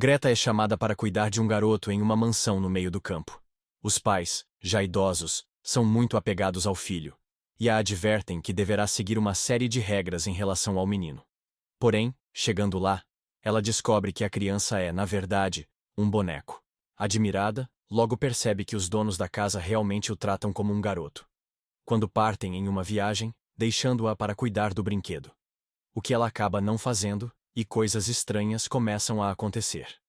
Greta é chamada para cuidar de um garoto em uma mansão no meio do campo. Os pais, já idosos, são muito apegados ao filho e a advertem que deverá seguir uma série de regras em relação ao menino. Porém, chegando lá, ela descobre que a criança é, na verdade, um boneco. Admirada, logo percebe que os donos da casa realmente o tratam como um garoto. Quando partem em uma viagem, deixando-a para cuidar do brinquedo. O que ela acaba não fazendo, e coisas estranhas começam a acontecer.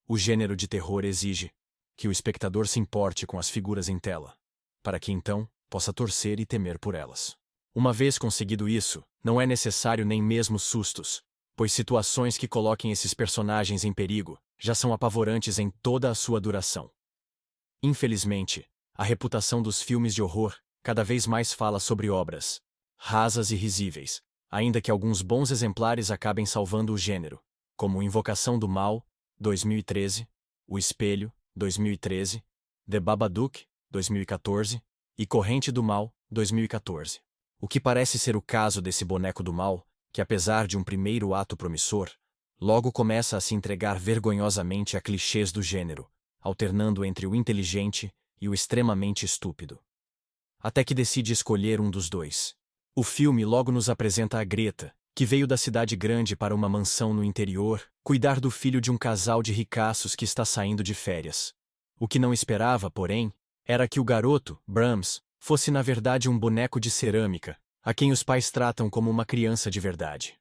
O gênero de terror exige que o espectador se importe com as figuras em tela, para que então possa torcer e temer por elas. Uma vez conseguido isso, não é necessário nem mesmo sustos, pois situações que coloquem esses personagens em perigo já são apavorantes em toda a sua duração. Infelizmente, a reputação dos filmes de horror cada vez mais fala sobre obras rasas e risíveis, ainda que alguns bons exemplares acabem salvando o gênero, como Invocação do Mal, 2013, O Espelho, 2013, The Babadook, 2014 e Corrente do Mal, 2014. O que parece ser o caso desse boneco do mal, que apesar de um primeiro ato promissor, logo começa a se entregar vergonhosamente a clichês do gênero, alternando entre o inteligente e o extremamente estúpido. Até que decide escolher um dos dois. O filme logo nos apresenta a Greta, que veio da cidade grande para uma mansão no interior, cuidar do filho de um casal de ricaços que está saindo de férias. O que não esperava, porém, era que o garoto, Brahms, fosse na verdade um boneco de cerâmica, a quem os pais tratam como uma criança de verdade.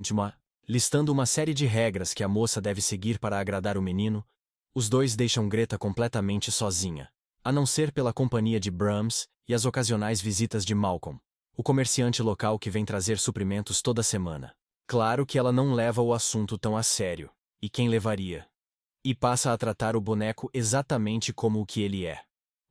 Listando uma série de regras que a moça deve seguir para agradar o menino, os dois deixam Greta completamente sozinha, a não ser pela companhia de Brahms e as ocasionais visitas de Malcolm, o comerciante local que vem trazer suprimentos toda semana. Claro que ela não leva o assunto tão a sério, e quem levaria? E passa a tratar o boneco exatamente como o que ele é: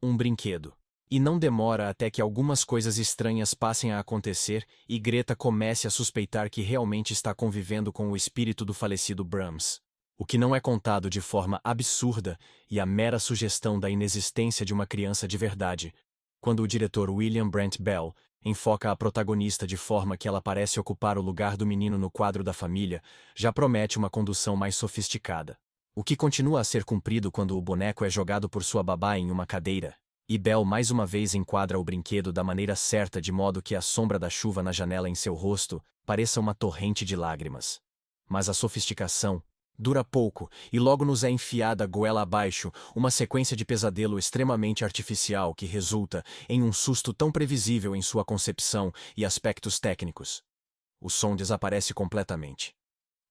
um brinquedo. E não demora até que algumas coisas estranhas passem a acontecer e Greta comece a suspeitar que realmente está convivendo com o espírito do falecido Brahms. O que não é contado de forma absurda e a mera sugestão da inexistência de uma criança de verdade, quando o diretor William Brent Bell enfoca a protagonista de forma que ela parece ocupar o lugar do menino no quadro da família, já promete uma condução mais sofisticada. O que continua a ser cumprido quando o boneco é jogado por sua babá em uma cadeira, e Bell mais uma vez enquadra o brinquedo da maneira certa de modo que a sombra da chuva na janela em seu rosto pareça uma torrente de lágrimas. Mas a sofisticação dura pouco e logo nos é enfiada goela abaixo uma sequência de pesadelo extremamente artificial que resulta em um susto tão previsível em sua concepção e aspectos técnicos. O som desaparece completamente.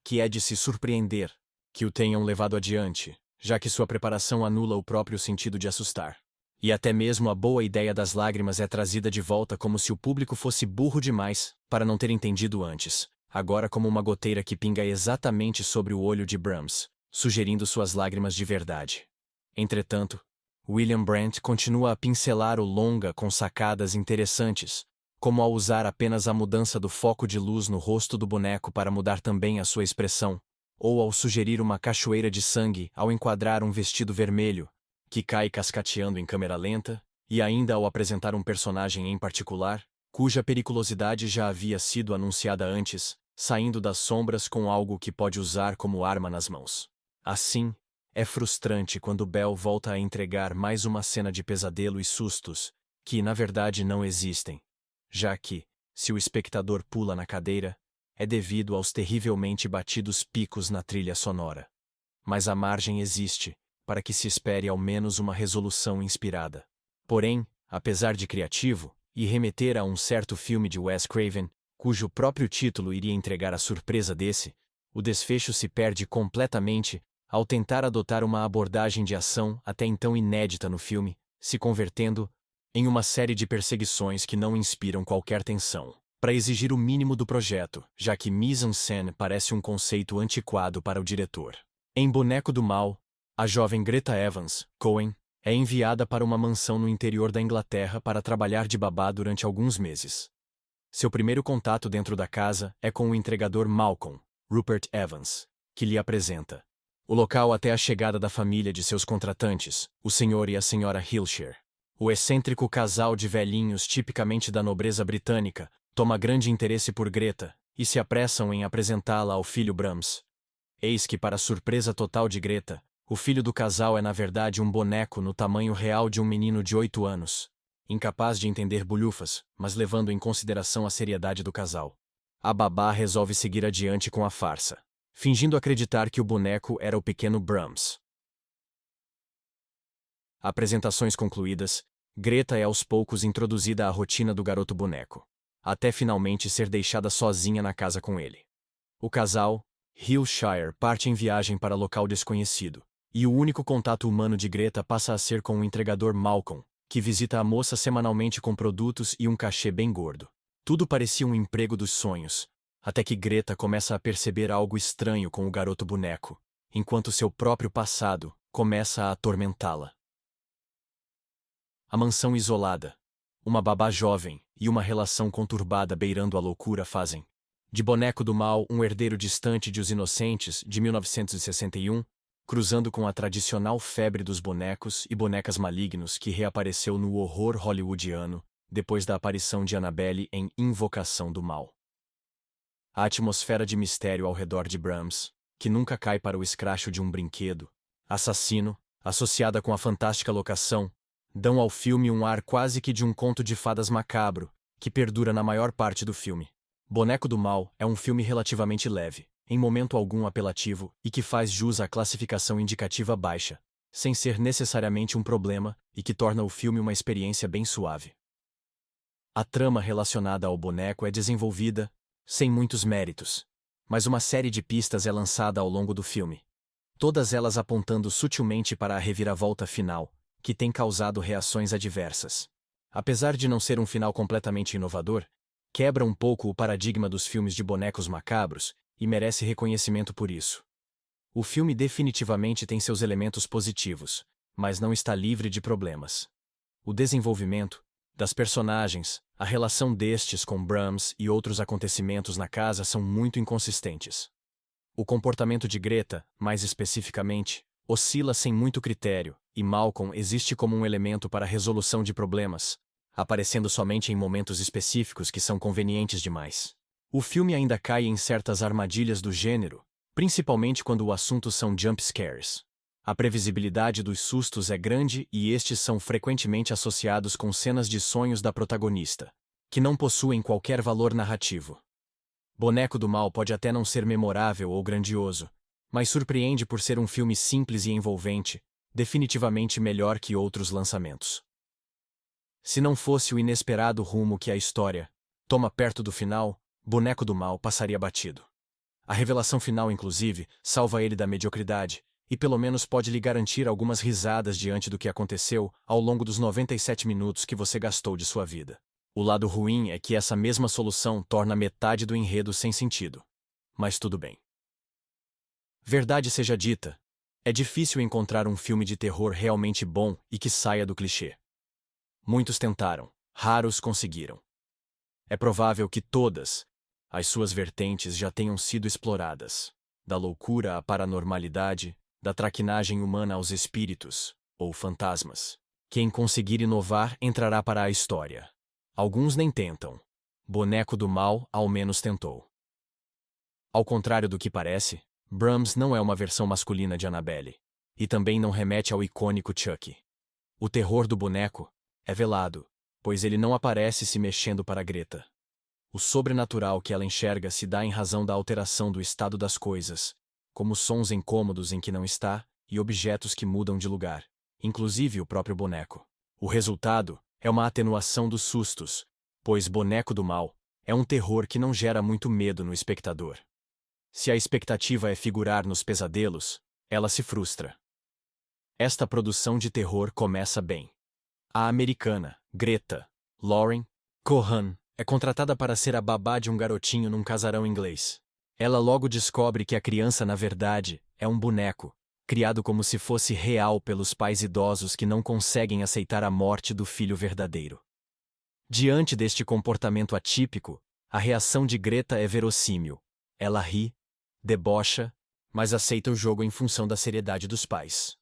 Que é de se surpreender que o tenham levado adiante, já que sua preparação anula o próprio sentido de assustar. E até mesmo a boa ideia das lágrimas é trazida de volta como se o público fosse burro demais para não ter entendido antes, agora como uma goteira que pinga exatamente sobre o olho de Brahms, sugerindo suas lágrimas de verdade. Entretanto, William Brent continua a pincelar o longa com sacadas interessantes, como ao usar apenas a mudança do foco de luz no rosto do boneco para mudar também a sua expressão, ou ao sugerir uma cachoeira de sangue ao enquadrar um vestido vermelho, que cai cascateando em câmera lenta, e ainda ao apresentar um personagem em particular, cuja periculosidade já havia sido anunciada antes, saindo das sombras com algo que pode usar como arma nas mãos. Assim, é frustrante quando Bell volta a entregar mais uma cena de pesadelo e sustos, que na verdade não existem, já que, se o espectador pula na cadeira, é devido aos terrivelmente batidos picos na trilha sonora. Mas a margem existe, para que se espere ao menos uma resolução inspirada. Porém, apesar de criativo, e remeter a um certo filme de Wes Craven, cujo próprio título iria entregar a surpresa desse, o desfecho se perde completamente ao tentar adotar uma abordagem de ação até então inédita no filme, se convertendo em uma série de perseguições que não inspiram qualquer tensão, para exigir o mínimo do projeto, já que mise-en-scène parece um conceito antiquado para o diretor. Em Boneco do Mal, a jovem Greta Evans, Cohen, é enviada para uma mansão no interior da Inglaterra para trabalhar de babá durante alguns meses. Seu primeiro contato dentro da casa é com o entregador Malcolm, Rupert Evans, que lhe apresenta o local até a chegada da família de seus contratantes, o Sr. e a Sra. Hilshire. O excêntrico casal de velhinhos tipicamente da nobreza britânica toma grande interesse por Greta e se apressam em apresentá-la ao filho Brahms. Eis que, para a surpresa total de Greta, o filho do casal é na verdade um boneco no tamanho real de um menino de 8 anos. Incapaz de entender bulhufas, mas levando em consideração a seriedade do casal. A babá resolve seguir adiante com a farsa, fingindo acreditar que o boneco era o pequeno Brahms. Apresentações concluídas, Greta é aos poucos introduzida à rotina do garoto boneco, até finalmente ser deixada sozinha na casa com ele. O casal, Hillshire, parte em viagem para local desconhecido, e o único contato humano de Greta passa a ser com o entregador Malcolm, que visita a moça semanalmente com produtos e um cachê bem gordo. Tudo parecia um emprego dos sonhos, até que Greta começa a perceber algo estranho com o garoto boneco, enquanto seu próprio passado começa a atormentá-la. A mansão isolada, uma babá jovem e uma relação conturbada beirando a loucura fazem de Boneco do Mal um herdeiro distante de Os Inocentes, de 1961, cruzando com a tradicional febre dos bonecos e bonecas malignos que reapareceu no horror hollywoodiano depois da aparição de Annabelle em Invocação do Mal. A atmosfera de mistério ao redor de Brahms, que nunca cai para o escracho de um brinquedo assassino, associada com a fantástica locação, dão ao filme um ar quase que de um conto de fadas macabro, que perdura na maior parte do filme. Boneco do Mal é um filme relativamente leve, em momento algum apelativo e que faz jus à classificação indicativa baixa, sem ser necessariamente um problema e que torna o filme uma experiência bem suave. A trama relacionada ao boneco é desenvolvida, sem muitos méritos, mas uma série de pistas é lançada ao longo do filme, todas elas apontando sutilmente para a reviravolta final, que tem causado reações adversas. Apesar de não ser um final completamente inovador, quebra um pouco o paradigma dos filmes de bonecos macabros e merece reconhecimento por isso. O filme definitivamente tem seus elementos positivos, mas não está livre de problemas. O desenvolvimento das personagens, a relação destes com Brahms e outros acontecimentos na casa são muito inconsistentes. O comportamento de Greta, mais especificamente, oscila sem muito critério, e Malcolm existe como um elemento para a resolução de problemas, aparecendo somente em momentos específicos que são convenientes demais. O filme ainda cai em certas armadilhas do gênero, principalmente quando o assunto são jump scares. A previsibilidade dos sustos é grande e estes são frequentemente associados com cenas de sonhos da protagonista, que não possuem qualquer valor narrativo. Boneco do Mal pode até não ser memorável ou grandioso, mas surpreende por ser um filme simples e envolvente, definitivamente melhor que outros lançamentos. Se não fosse o inesperado rumo que a história toma perto do final, Boneco do Mal passaria batido. A revelação final, inclusive, salva ele da mediocridade, e pelo menos pode lhe garantir algumas risadas diante do que aconteceu ao longo dos 97 minutos que você gastou de sua vida. O lado ruim é que essa mesma solução torna metade do enredo sem sentido. Mas tudo bem. Verdade seja dita, é difícil encontrar um filme de terror realmente bom e que saia do clichê. Muitos tentaram, raros conseguiram. É provável que todas as suas vertentes já tenham sido exploradas, da loucura à paranormalidade, da traquinagem humana aos espíritos, ou fantasmas. Quem conseguir inovar entrará para a história. Alguns nem tentam. Boneco do Mal ao menos tentou. Ao contrário do que parece, Brahms não é uma versão masculina de Annabelle, e também não remete ao icônico Chucky. O terror do boneco é velado, pois ele não aparece se mexendo para Greta. O sobrenatural que ela enxerga se dá em razão da alteração do estado das coisas, como sons incômodos em que não está e objetos que mudam de lugar, inclusive o próprio boneco. O resultado é uma atenuação dos sustos, pois Boneco do Mal é um terror que não gera muito medo no espectador. Se a expectativa é figurar nos pesadelos, ela se frustra. Esta produção de terror começa bem. A americana, Greta Lauren Cohan, é contratada para ser a babá de um garotinho num casarão inglês. Ela logo descobre que a criança, na verdade, é um boneco, criado como se fosse real pelos pais idosos que não conseguem aceitar a morte do filho verdadeiro. Diante deste comportamento atípico, a reação de Greta é verossímil. Ela ri, debocha, mas aceita o jogo em função da seriedade dos pais.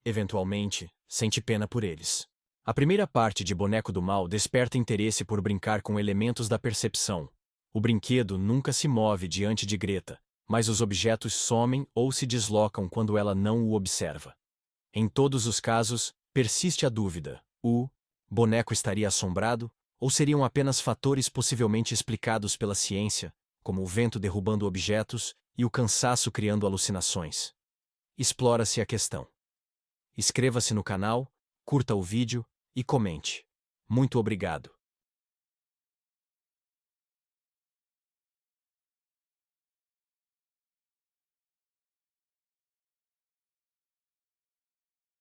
Eventualmente, sente pena por eles. A primeira parte de Boneco do Mal desperta interesse por brincar com elementos da percepção. O brinquedo nunca se move diante de Greta, mas os objetos somem ou se deslocam quando ela não o observa. Em todos os casos, persiste a dúvida: o boneco estaria assombrado, ou seriam apenas fatores possivelmente explicados pela ciência, como o vento derrubando objetos e o cansaço criando alucinações? Explora-se a questão. Inscreva-se no canal, curta o vídeo e comente. Muito obrigado.